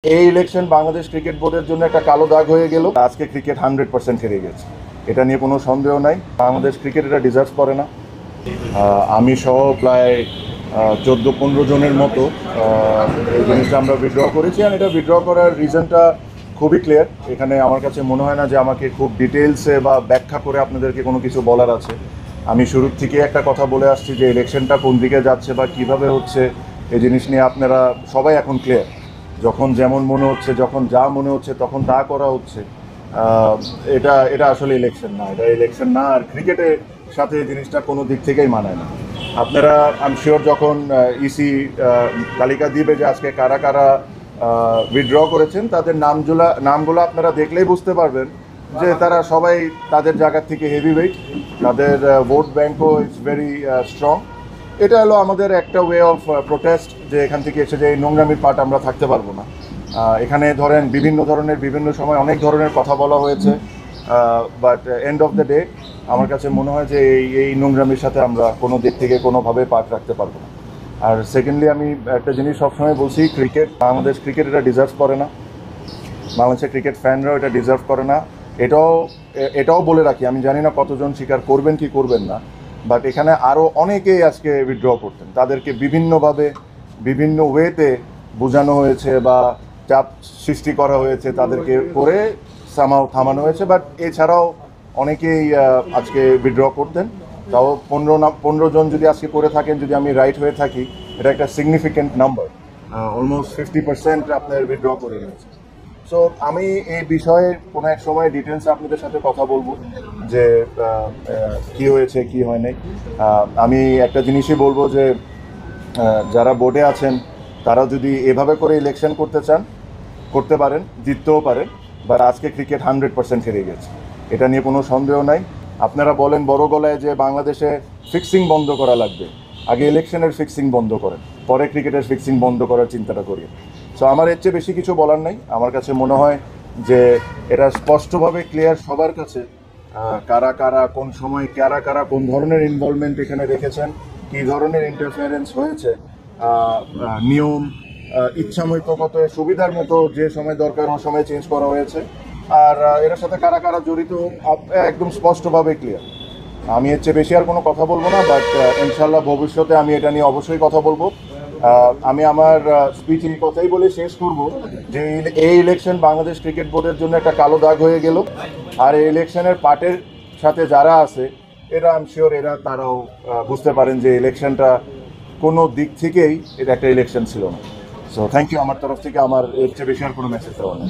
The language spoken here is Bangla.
এই ইলেকশন বাংলাদেশ ক্রিকেট বোর্ডের জন্য একটা কালো দাগ হয়ে গেল। আজকে ক্রিকেট 100% হেরে গেছে, এটা নিয়ে কোনো সন্দেহ নাই। বাংলাদেশ ক্রিকেট এটা ডিজার্ভ করে না। আমি সহ প্রায় 14-15 জনের মতো এই জিনিসটা আমরা উইথড্র করেছি। আর এটা উইথড্র করার রিজনটা খুবই ক্লিয়ার। এখানে আমার কাছে মনে হয় না যে আমাকে খুব ডিটেলসে বা ব্যাখ্যা করে আপনাদেরকে কোনো কিছু বলার আছে। আমি শুরুর থেকে একটা কথা বলে আসছি যে ইলেকশনটা কোন দিকে যাচ্ছে বা কিভাবে হচ্ছে, এই জিনিস নিয়ে আপনারা সবাই এখন ক্লিয়ার। যখন যেমন মনে হচ্ছে, যখন যা মনে হচ্ছে তখন তা করা হচ্ছে। এটা এটা আসলে ইলেকশন না, এটা ইলেকশন না। আর ক্রিকেটের সাথে এই জিনিসটা কোনো দিক থেকেই মানায় না। আপনারা আই এম শিওর যখন ইসি তালিকা দিবে যে আজকে কারা কারা উইথড্র করেছেন, তাদের নামগুলো আপনারা দেখলেই বুঝতে পারবেন যে তারা সবাই তাদের জায়গা থেকে হেভি ওয়েট, তাদের ভোট ব্যাঙ্কও ইজ ভেরি স্ট্রং। এটা হলো আমাদের একটা ওয়ে অফ প্রোটেস্ট, যে এখান থেকে এসে যে এই নোংরামির পার্ট আমরা থাকতে পারবো না। এখানে ধরেন বিভিন্ন ধরনের বিভিন্ন সময় অনেক ধরনের কথা বলা হয়েছে, but end of the day আমার কাছে মনে হয় যে এই নোংরামির সাথে আমরা কোনো দিক থেকে কোনোভাবে পার্ট রাখতে পারবো না। আর সেকেন্ডলি আমি একটা জিনিস সবসময় বলছি, বাংলাদেশ ক্রিকেট এটা ডিজার্ভ করে না, বাংলাদেশের ক্রিকেট ফ্যানরাও এটা ডিজার্ভ করে না। এটাও বলে রাখি, আমি জানি না কতজন স্বীকার করবেন কি করবেন না, বাট এখানে আরও অনেকেই আজকে উইথড্র করতেন। তাদেরকে বিভিন্নভাবে বিভিন্ন ওয়েতে বোঝানো হয়েছে বা চাপ সৃষ্টি করা হয়েছে, তাদেরকে করে থামানো হয়েছে। বাট এছাড়াও অনেকেই আজকে উইথড্র করতেন। তাও 15 জন যদি আজকে করে থাকেন, যদি আমি রাইট হয়ে থাকি, এটা একটা সিগনিফিক্যান্ট নাম্বার। অলমোস্ট 50% আপনার উইথড্র করে রয়েছে। সো আমি এই বিষয়ে কোনো এক সময় ডিটেলসে আপনাদের সাথে কথা বলবো যে কি হয়েছে কি হয় নাই। আমি একটা জিনিসই বলবো যে যারা বোর্ডে আছেন তারা যদি এভাবে করে ইলেকশন করতে চান, করতে পারেন, জিততেও পারেন। বাট আজকে ক্রিকেট 100% হেরে গেছে, এটা নিয়ে কোনো সন্দেহ নাই। আপনারা বলেন বড় গলায় যে বাংলাদেশে ফিক্সিং বন্ধ করা লাগবে, আগে ইলেকশনের ফিক্সিং বন্ধ করেন, পরে ক্রিকেটের ফিক্সিং বন্ধ করার চিন্তাটা করি। সো আমার এর চেয়ে বেশি কিছু বলার নাই। আমার কাছে মনে হয় যে এটা স্পষ্টভাবে ক্লিয়ার সবার কাছে, কারা কারা কোন সময় কারা কারা কোন ধরনের ইনভলভমেন্ট এখানে রেখেছেন, কী ধরনের ইন্টারফারেন্স হয়েছে। নিয়ম ইচ্ছামতো সুবিধার মতো যে সময় দরকার ওই সময় চেঞ্জ করা হয়েছে। আর এর সাথে কারা কারা জড়িত একদম স্পষ্টভাবে ক্লিয়ার। আমি এর চেয়ে বেশি আর কোনো কথা বলবো না, বাট ইনশাল্লাহ ভবিষ্যতে আমি এটা নিয়ে অবশ্যই কথা বলবো। আমি আমার স্পিচ এই কথাই বলে শেষ করব যে এই ইলেকশন বাংলাদেশ ক্রিকেট বোর্ডের জন্য একটা কালো দাগ হয়ে গেল। আর এই ইলেকশনের পার্টের সাথে যারা আছে, এটা আই এম শিওর তারাও বুঝতে পারেন যে ইলেকশনটা কোনো দিক থেকেই এটা একটা ইলেকশন ছিল না। So thank you. আমার তরফ থেকে আমার এর চেয়ে বেশি আর কোনো মেসেজ দেওয়া নেই।